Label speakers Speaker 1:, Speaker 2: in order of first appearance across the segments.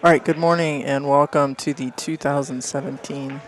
Speaker 1: All right, good morning and welcome to the 2017.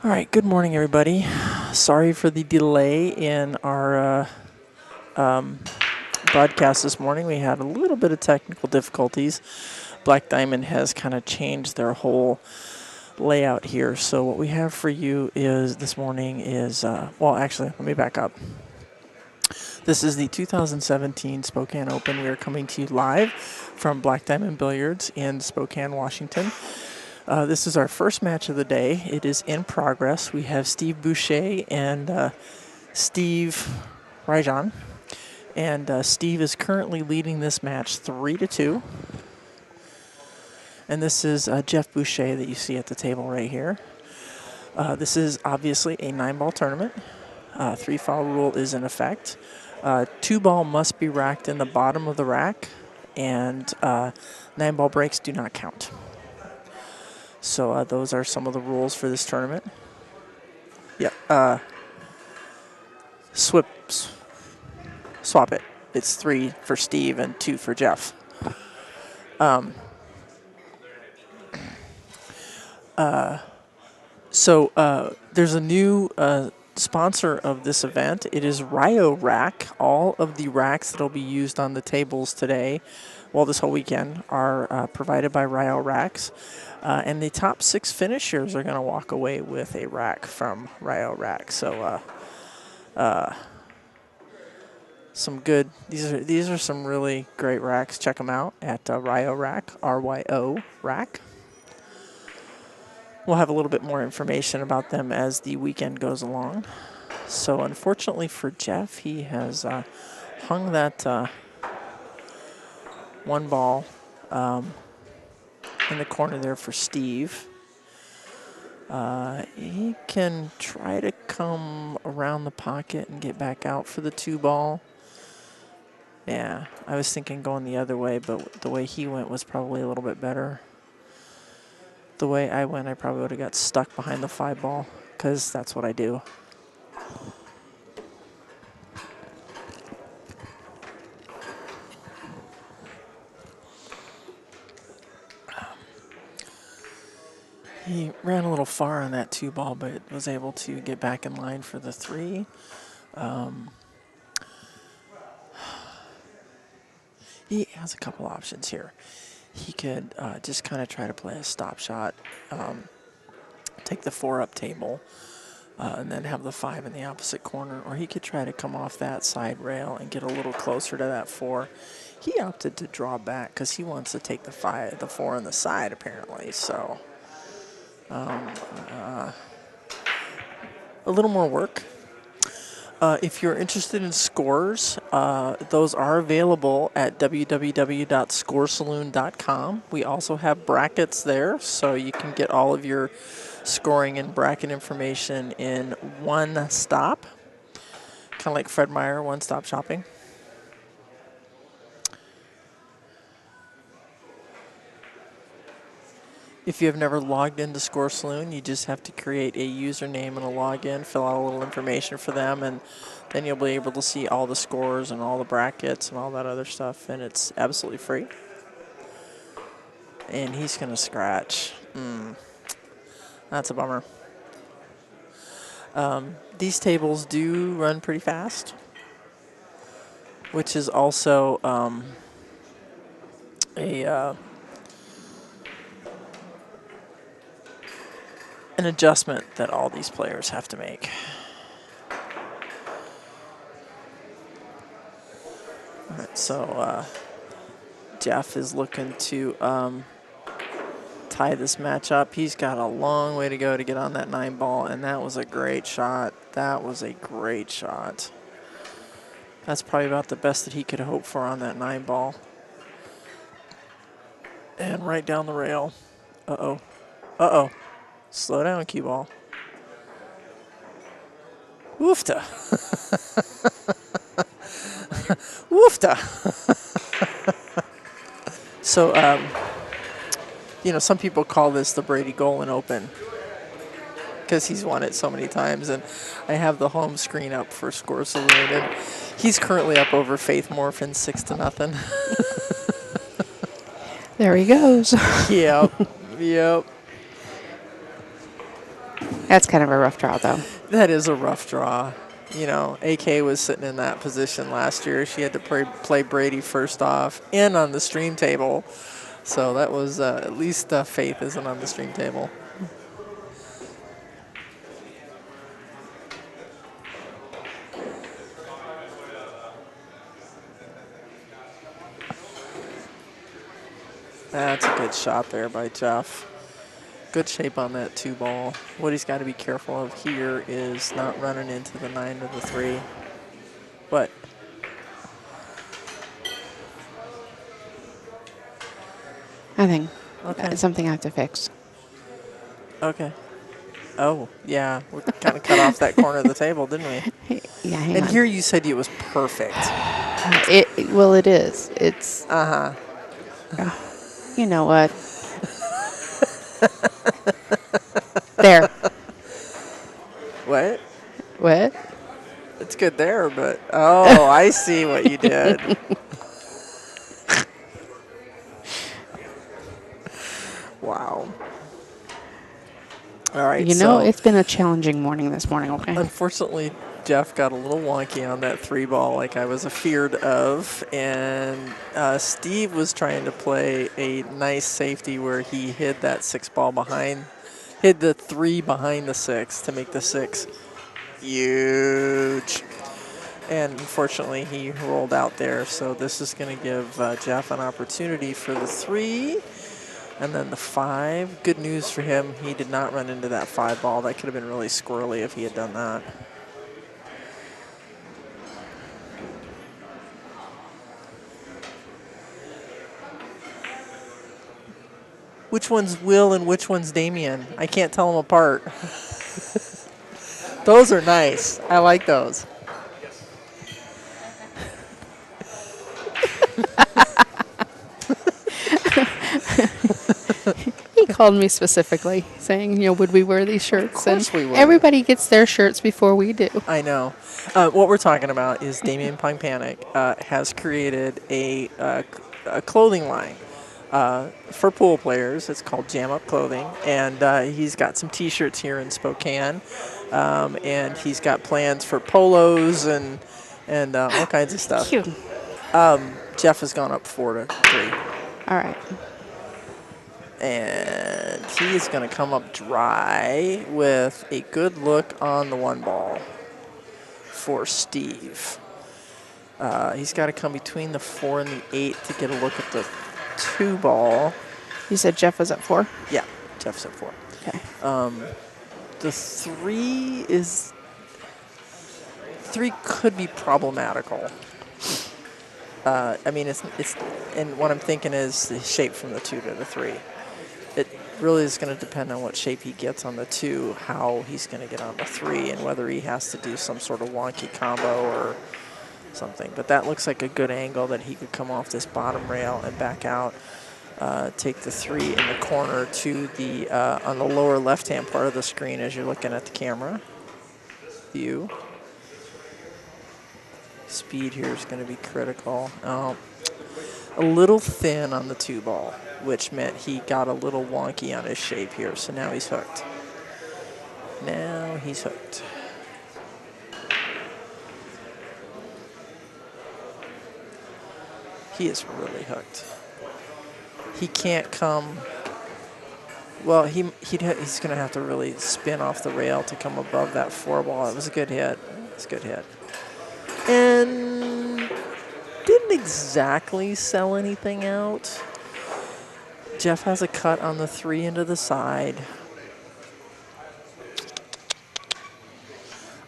Speaker 1: All right, good morning, everybody. Sorry for the delay in our broadcast this morning. We had a little bit of technical difficulties. Black Diamond has kind of changed their whole layout here. So what we have for you is this morning is, well, actually, let me back up. This is the 2017 Spokane Open. We are coming to you live from Black Diamond Billiards in Spokane, Washington. This is our first match of the day. It is in progress. We have Steve Boucher and Steve Rijon. And Steve is currently leading this match 3-2. And this is Jeff Boucher that you see at the table right here. This is obviously a 9-ball tournament. 3-foul rule is in effect. 2-ball must be racked in the bottom of the rack, and 9-ball breaks do not count. So those are some of the rules for this tournament. Yeah. Swap it. It's 3 for Steve and 2 for Jeff. So there's a new sponsor of this event. It is Rio Rack. All of the racks that will be used on the tables today, well, this whole weekend, are provided by Rio Racks. And the top 6 finishers are going to walk away with a rack from Rio Rack. So some good, these are some really great racks. Check them out at Rio Rack, RYO Rack. We'll have a little bit more information about them as the weekend goes along. So unfortunately for Jeff, he has hung that 1 ball in the corner there for Steve. He can try to come around the pocket and get back out for the 2-ball. Yeah, I was thinking going the other way, but the way he went was probably a little bit better. The way I went, I probably would have got stuck behind the 5-ball, because that's what I do. He ran a little far on that 2-ball, but was able to get back in line for the 3. He has a couple options here. He could just kind of try to play a stop shot, take the 4-up table, and then have the 5 in the opposite corner. Or he could try to come off that side rail and get a little closer to that 4. He opted to draw back because he wants to take the 4 on the side, apparently. So a little more work. If you're interested in scores, those are available at www.scoresaloon.com. We also have brackets there, so you can get all of your scoring and bracket information in one stop. Kind of like Fred Meyer, one-stop shopping. If you have never logged into Score Saloon, you just have to create a username and a login, fill out a little information for them, and then you'll be able to see all the scores and all the brackets and all that other stuff, and it's absolutely free. And he's going to scratch. That's a bummer. These tables do run pretty fast, which is also an adjustment that all these players have to make. All right, so Jeff is looking to tie this match up. He's got a long way to go to get on that 9-ball, and that was a great shot. That was a great shot. That's probably about the best that he could hope for on that 9-ball. And right down the rail. Uh-oh. Uh-oh. Slow down, cue ball. Woofta. Woofta. So, you know, some people call this the Brady Golan Open because he's won it so many times. And I have the home screen up for Score Saloon, and he's currently up over Faith Morfin 6-0.
Speaker 2: There he goes.
Speaker 1: Yep. Yep.
Speaker 2: That's kind of a rough draw, though.
Speaker 1: That is a rough draw. You know, AK was sitting in that position last year. She had to play Brady first off and on the stream table. So that was at least Faith isn't on the stream table. That's a good shot there by Jeff. Good shape on that 2-ball. What he's got to be careful of here is not running into the 9 or the 3. But
Speaker 2: Nothing.
Speaker 1: okay.
Speaker 2: It's something I have to fix.
Speaker 1: Okay. Oh, yeah. We kind of cut off that corner of the table, didn't we?
Speaker 2: Yeah, hang
Speaker 1: and
Speaker 2: on.
Speaker 1: here you said it was perfect.
Speaker 2: Well, it is. It's. You know what? There.
Speaker 1: What?
Speaker 2: What?
Speaker 1: It's good there, but oh, I see what you did. Wow. All right.
Speaker 2: You know, it's been a challenging morning this morning, okay?
Speaker 1: Unfortunately, Jeff got a little wonky on that 3-ball like I was afeared of, and Steve was trying to play a nice safety where he hid that 6-ball behind, hid the 3 behind the 6 to make the 6 huge. And unfortunately, he rolled out there, so this is going to give Jeff an opportunity for the 3. And then the 5, good news for him, he did not run into that 5-ball. That could have been really squirrely if he had done that. Which one's Will and which one's Damien? I can't tell them apart. Those are nice. I like those.
Speaker 2: He called me specifically, saying, would we wear these shirts?
Speaker 1: Of course
Speaker 2: And
Speaker 1: we would.
Speaker 2: everybody gets their shirts before we do.
Speaker 1: I know. What we're talking about is Damien Panic has created a clothing line for pool players. It's called Jam Up Clothing, and he's got some T-shirts here in Spokane, and he's got plans for polos and all kinds of stuff.
Speaker 2: Cute.
Speaker 1: Jeff has gone up 4-3.
Speaker 2: All right.
Speaker 1: And he is going to come up dry with a good look on the 1 ball for Steve. He's got to come between the 4 and the 8 to get a look at the 2 ball.
Speaker 2: You said Jeff was at 4?
Speaker 1: Yeah, Jeff's at 4.
Speaker 2: Okay.
Speaker 1: The 3 could be problematical. I mean, it's and what I'm thinking is the shape from the 2 to the 3. It really is going to depend on what shape he gets on the 2, how he's going to get on the 3, and whether he has to do some sort of wonky combo or something. But that looks like a good angle that he could come off this bottom rail and back out, take the 3 in the corner to the on the lower left-hand part of the screen as you're looking at the camera view. Speed here is going to be critical. A little thin on the 2 ball, which meant he got a little wonky on his shape here. So now he's hooked. Now he's hooked. He is really hooked. He can't come. Well, he's going to have to really spin off the rail to come above that 4 ball. It was a good hit. It's a good hit. And didn't exactly sell anything out. Jeff has a cut on the 3 into the side.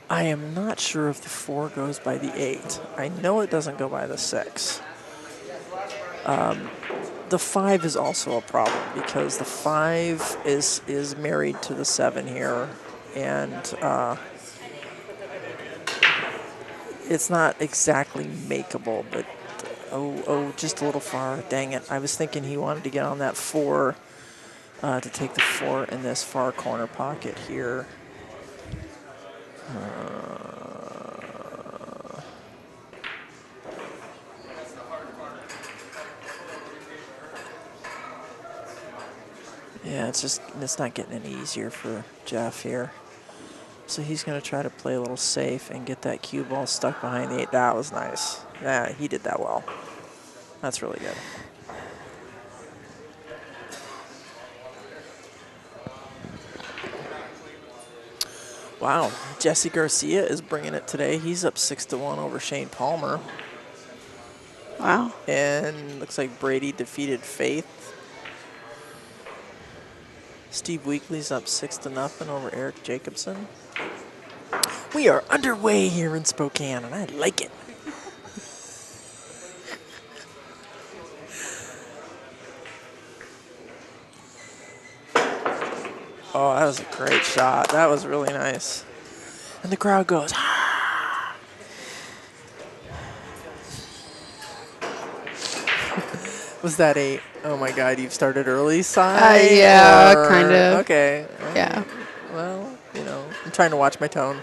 Speaker 1: I am not sure if the 4 goes by the 8. I know it doesn't go by the 6. The 5 is also a problem because the 5 is married to the 7 here, and it's not exactly makeable, but just a little far. Dang it. I was thinking he wanted to get on that 4 to take the 4 in this far corner pocket here. Yeah, it's not getting any easier for Jeff here. So he's going to try to play a little safe and get that cue ball stuck behind the 8. That was nice. Yeah, he did that well. That's really good. Wow, Jesse Garcia is bringing it today. He's up 6-1 over Shane Palmer.
Speaker 2: Wow.
Speaker 1: And looks like Brady defeated Faith. Steve Weekly's up 6-0 over Eric Jacobson. We are underway here in Spokane, and I like it. Oh, that was a great shot. That was really nice. And the crowd goes, ah! Was that a, oh my God, you've started early sign?
Speaker 2: Yeah, kind of.
Speaker 1: Okay.
Speaker 2: Yeah.
Speaker 1: Well, I'm trying to watch my tone.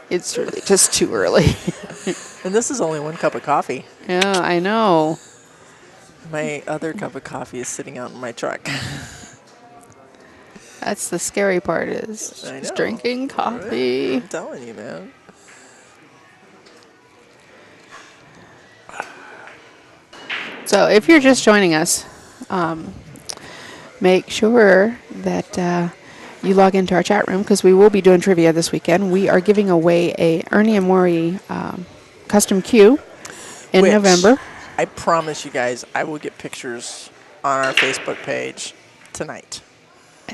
Speaker 2: It's really just too early.
Speaker 1: And this is only 1 cup of coffee.
Speaker 2: Yeah, I know.
Speaker 1: My other cup of coffee is sitting out in my truck.
Speaker 2: That's the scary part is
Speaker 1: I
Speaker 2: just
Speaker 1: know.
Speaker 2: drinking coffee.
Speaker 1: I'm telling you, man.
Speaker 2: So if you're just joining us, make sure that you log into our chat room because we will be doing trivia this weekend. We are giving away a Ernie and Maury custom cue in November.
Speaker 1: I promise you guys, I will get pictures on our Facebook page tonight.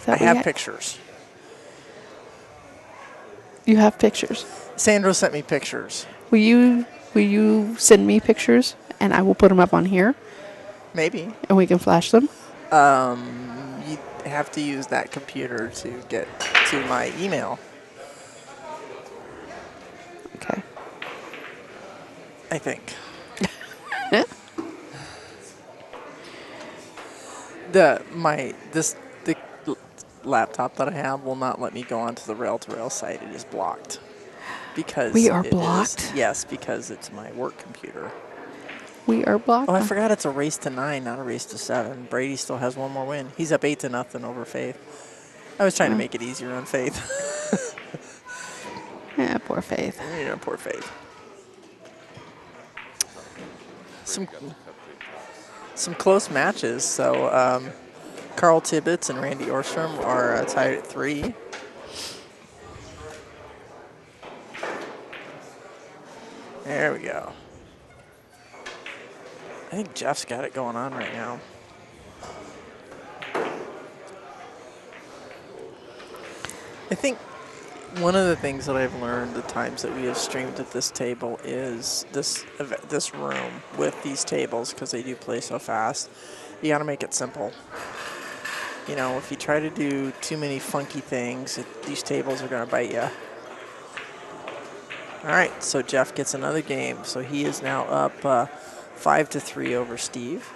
Speaker 1: I have pictures.
Speaker 2: You have pictures.
Speaker 1: Sandra sent me pictures.
Speaker 2: Will you send me pictures and I will put them up on here,
Speaker 1: Maybe.
Speaker 2: and we can flash them.
Speaker 1: You have to use that computer to get to my email.
Speaker 2: Okay.
Speaker 1: I think. The laptop that I have will not let me go onto the rail-to-rail site. It is blocked because
Speaker 2: We are
Speaker 1: it
Speaker 2: blocked?
Speaker 1: is- yes, because it's my work computer.
Speaker 2: We are blocked.
Speaker 1: Oh, I forgot it's a race to 9, not a race to 7. Brady still has one more win. He's up 8-0 over Faith. I was trying to make it easier on Faith.
Speaker 2: Yeah, poor Faith.
Speaker 1: Yeah, poor Faith. Some close matches. So Carl Tibbetts and Randy Orstrom are tied at 3. There we go. I think Jeff's got it going on right now. I think one of the things that I've learned the times that we have streamed at this table is this room with these tables, because they do play so fast. You got to make it simple. You know, if you try to do too many funky things, these tables are going to bite you. All right, so Jeff gets another game. So he is now up 5-3 over Steve.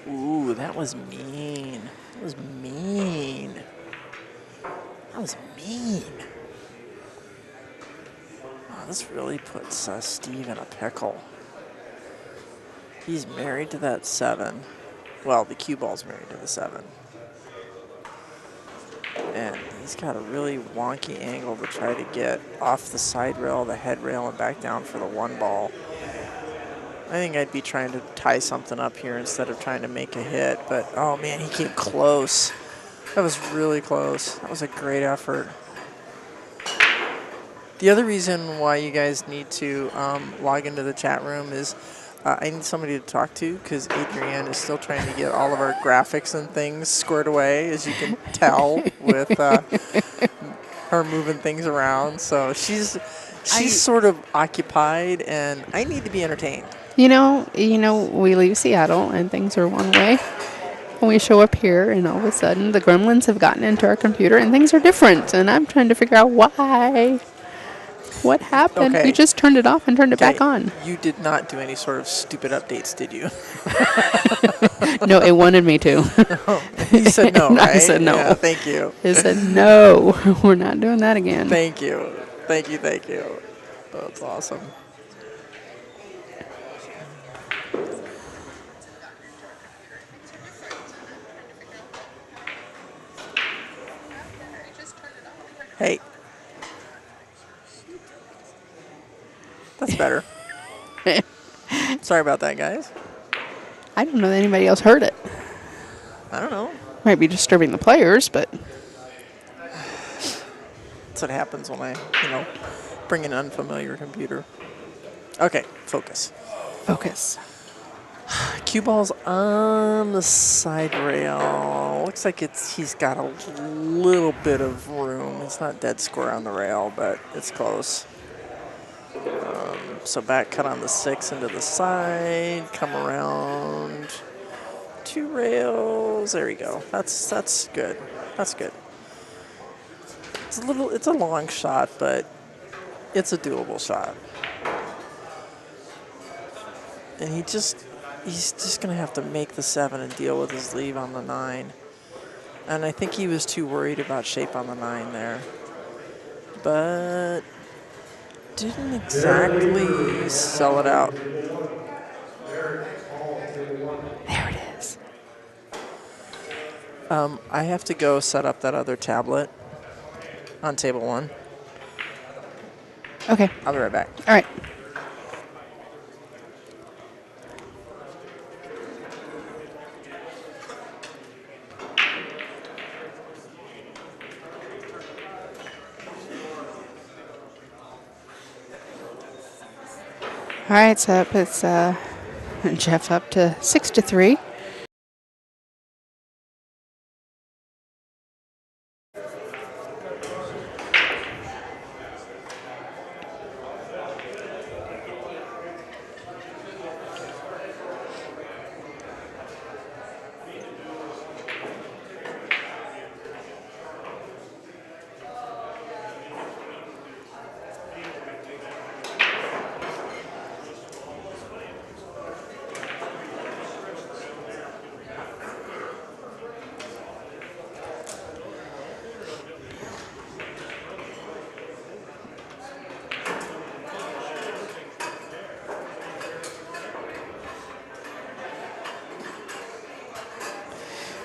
Speaker 1: Ooh, that was mean. That was mean. That was mean. Oh, this really puts Steve in a pickle. He's married to that 7. Well, the cue ball's married to the 7. And he's got a really wonky angle to try to get off the side rail, the head rail, and back down for the 1 ball. I think I'd be trying to tie something up here instead of trying to make a hit. But, oh, man, he came close. That was really close. That was a great effort. The other reason why you guys need to log into the chat room is I need somebody to talk to, because Adrienne is still trying to get all of our graphics and things squared away, as you can tell with her moving things around. So she's sort of occupied, and I need to be entertained.
Speaker 2: You know, we leave Seattle and things are one way. And we show up here and all of a sudden the gremlins have gotten into our computer and things are different. And I'm trying to figure out why. What happened?
Speaker 1: Okay.
Speaker 2: We just turned it off and turned it back on.
Speaker 1: You did not do any sort of stupid updates, did you?
Speaker 2: No, it wanted me to.
Speaker 1: You said no, right?
Speaker 2: I said no.
Speaker 1: Yeah, thank you.
Speaker 2: It said, no, we're not doing that again.
Speaker 1: Thank you. Thank you, thank you. That's awesome. Hey. That's better. Sorry about that, guys.
Speaker 2: I don't know that anybody else heard it.
Speaker 1: I don't know.
Speaker 2: Might be disturbing the players, but
Speaker 1: That's what happens when I, bring an unfamiliar computer. Okay, focus.
Speaker 2: focus.
Speaker 1: Cue ball's on the side rail. Looks like he's got a little bit of room. It's not dead square on the rail, but it's close. So back cut on the 6 into the side, come around 2 rails. There we go. That's good. That's good. It's a long shot, but it's a doable shot. And he's just gonna have to make the 7 and deal with his leave on the 9. And I think he was too worried about shape on the 9 there. But didn't exactly sell it out.
Speaker 2: There it is.
Speaker 1: I have to go set up that other tablet on table 1.
Speaker 2: Okay.
Speaker 1: I'll be right back.
Speaker 2: All right. All right, so that puts Jeff up to 6-3.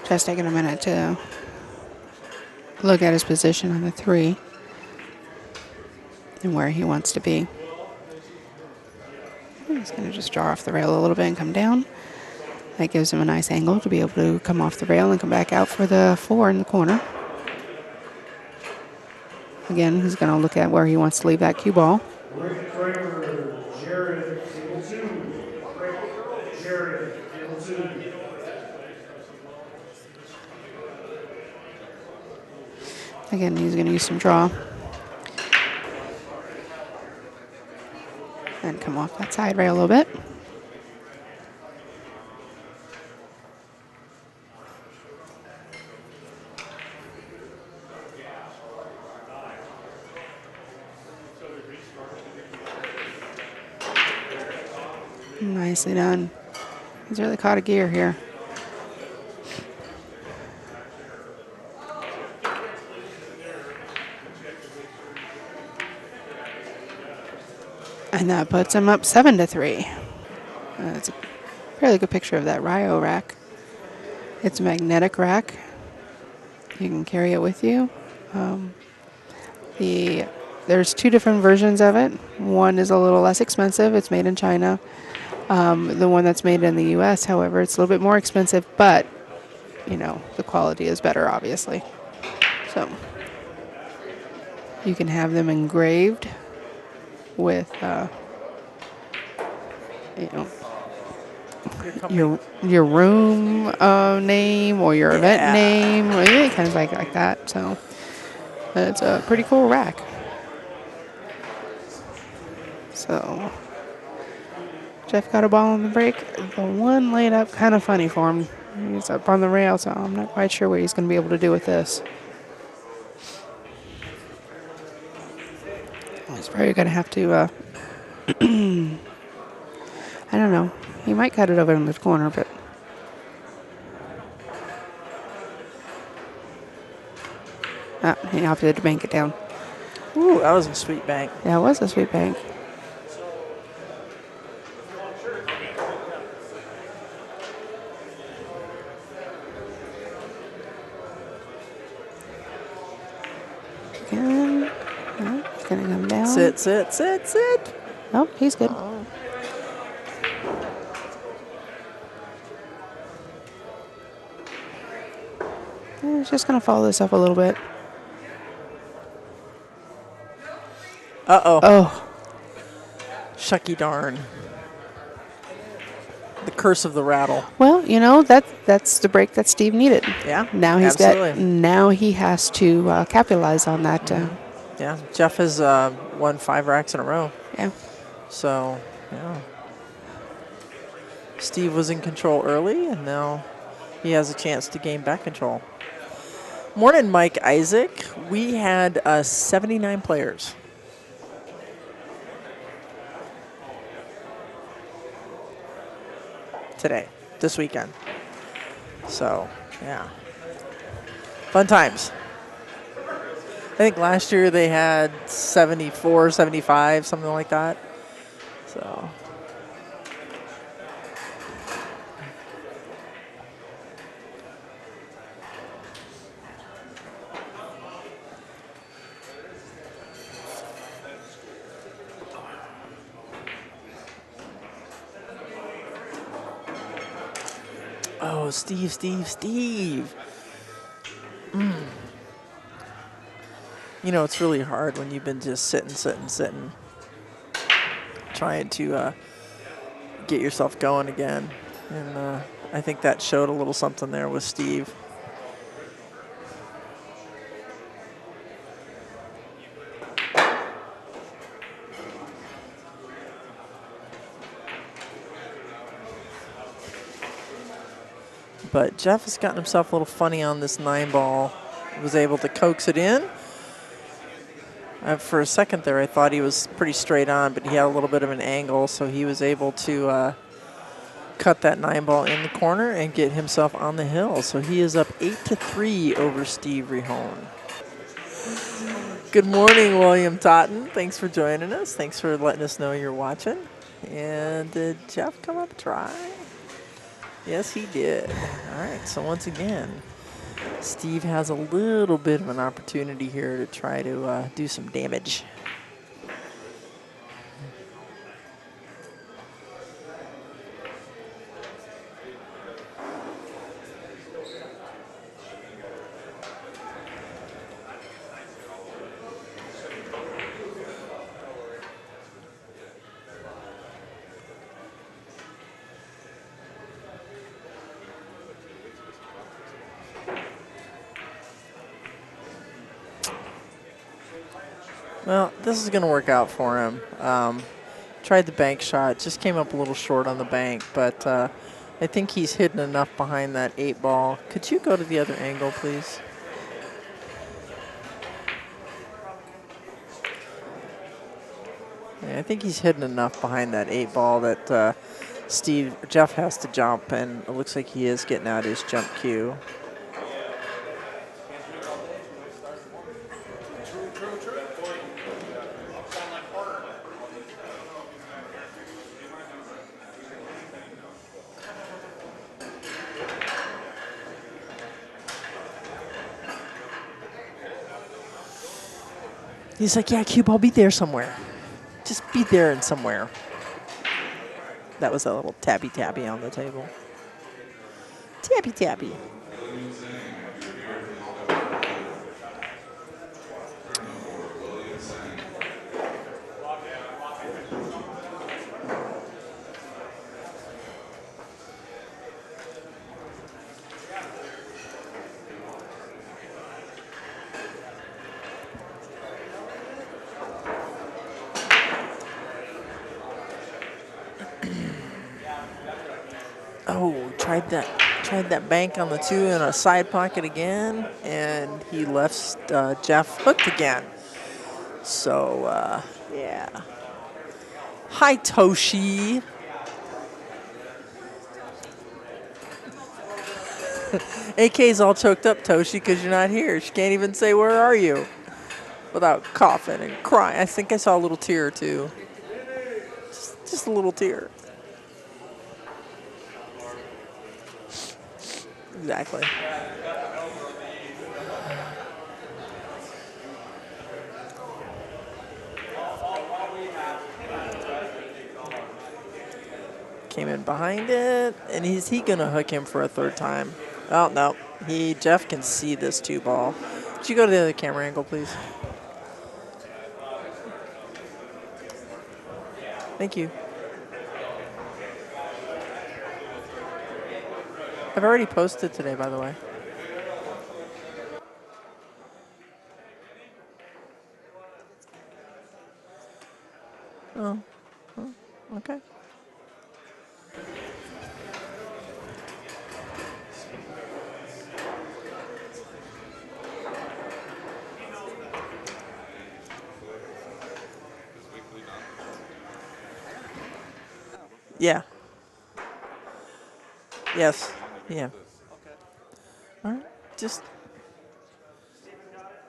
Speaker 2: Just taking a minute to look at his position on the 3 and where he wants to be. He's going to just draw off the rail a little bit and come down. That gives him a nice angle to be able to come off the rail and come back out for the 4 in the corner. Again, he's going to look at where he wants to leave that cue ball. Again, he's going to use some draw. And come off that side rail a little bit. Nicely done. He's really caught a gear here. And that puts him up 7-3. That's a fairly good picture of that Rijon rack. It's a magnetic rack. You can carry it with you. There's 2 different versions of it. One is a little less expensive. It's made in China. The one that's made in the U.S., however, it's a little bit more expensive, but, you know, the quality is better, obviously. So you can have them engraved with, you know, your room name or your event name, or any kind of like that. So it's a pretty cool rack. So Jeff got a ball on the break. The one laid up kind of funny for him. He's up on the rail, so I'm not quite sure what he's going to be able to do with this. He's probably going to have to, I don't know. He might cut it over in the corner, but he opted to bank it down.
Speaker 1: Ooh, that was a sweet bank.
Speaker 2: Yeah, it was a sweet bank. Again, it's going to come down.
Speaker 1: Sit.
Speaker 2: Oh, he's good. He's just going to follow this up a little bit.
Speaker 1: Uh-oh.
Speaker 2: Oh.
Speaker 1: Shucky darn. The curse of the rattle.
Speaker 2: Well, you know, that's the break that Steve needed.
Speaker 1: Yeah,
Speaker 2: Now he's
Speaker 1: absolutely.
Speaker 2: now he has to capitalize on that.
Speaker 1: Yeah, Jeff has won 5 racks in a row.
Speaker 2: Yeah.
Speaker 1: So, yeah. Steve was in control early, and now he has a chance to gain back control. Morning, Mike Isaac. We had 79 players. Today, this weekend. So, yeah. Fun times. I think last year they had 74, 75, something like that. So. Oh, Steve. You know, it's really hard when you've been just sitting, trying to get yourself going again. And I think that showed a little something there with Steve. But Jeff has gotten himself a little funny on this 9-ball. Was able to coax it in. For a second there, I thought he was pretty straight on, but he had a little bit of an angle, so he was able to cut that 9-ball in the corner and get himself on the hill. So he is up 8-3 over Steve Rijon. Good morning, William Totten. Thanks for joining us. Thanks for letting us know you're watching. And did Jeff come up dry? Yes, he did. All right, so once again, Steve has a little bit of an opportunity here to try to do some damage. Well, this is going to work out for him. Tried the bank shot, just came up a little short on the bank, but I think he's hidden enough behind that 8-ball. Could you go to the other angle, please? Yeah, I think he's hidden enough behind that 8-ball that Jeff has to jump, and it looks like he is getting out his jump cue. He's like, yeah, Cube, I'll be there somewhere. Just be there and somewhere. That was a little tappy on the table. Tappy. Oh, tried that bank on the 2 in a side pocket again, and he left Jeff hooked again. So, yeah. Hi, Toshi. AK's all choked up, Toshi, because you're not here. She can't even say, where are you? Without coughing and crying. I think I saw a little tear, too. Just a little tear. Exactly. Came in behind it, and is he gonna hook him for a third time? Oh no, Jeff can see this 2-ball. Could you go to the other camera angle, please? Thank you. I've already posted today, by the way. Oh, okay. Yeah. Yes. Yeah. All right. Just.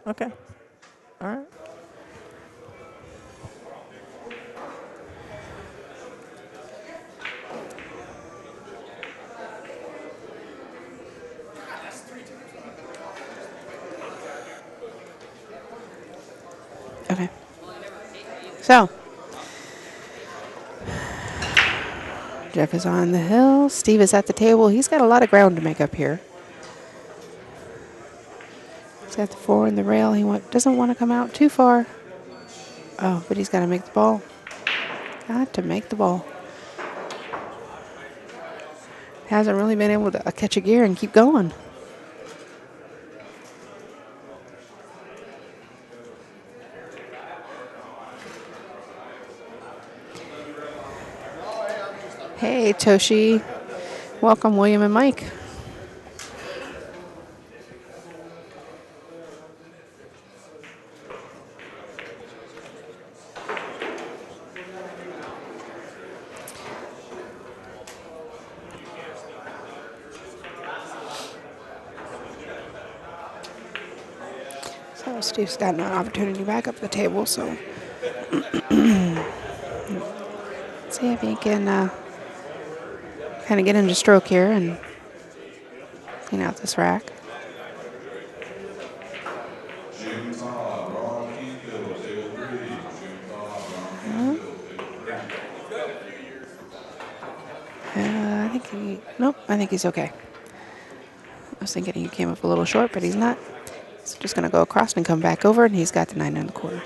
Speaker 1: Okay. All right.
Speaker 2: Okay. So, Jeff is on the hill. Steve is at the table. He's got a lot of ground to make up here. He's got the 4 in the rail. He doesn't want to come out too far. Oh, but he's got to make the ball. Got to make the ball. Hasn't really been able to catch a gear and keep going. Hey, Toshi. Welcome, William and Mike. So Steve's got an opportunity back up the table, so see if he can kind of get into stroke here and clean out this rack. I think he's okay. I was thinking he came up a little short, but he's not. He's just going to go across and come back over, and he's got the 9 1/4.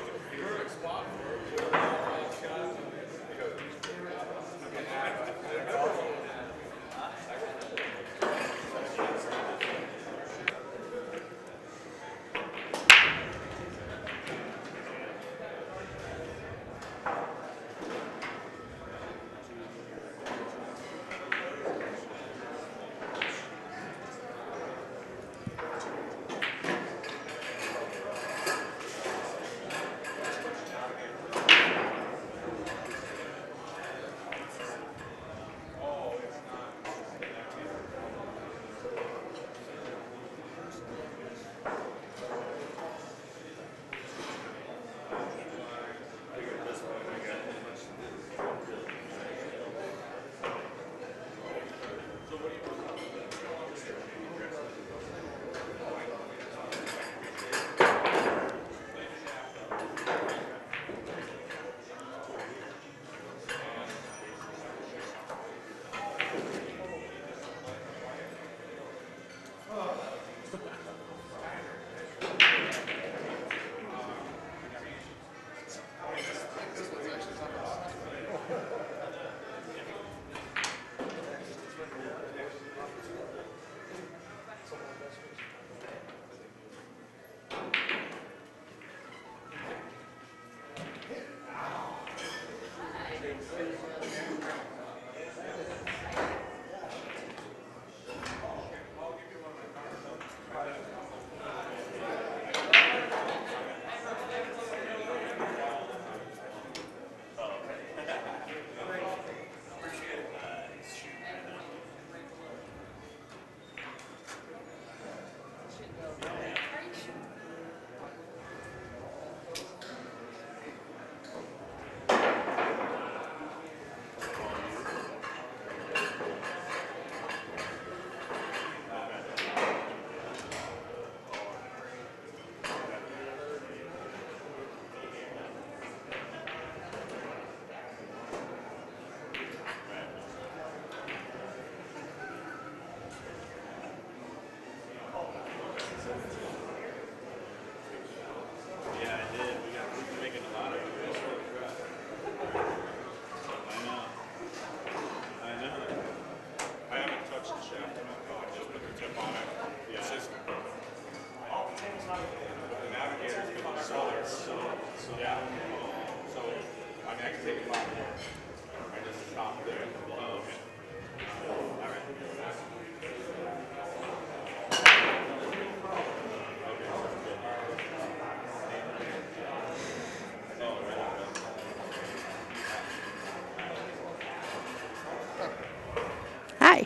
Speaker 2: Hi.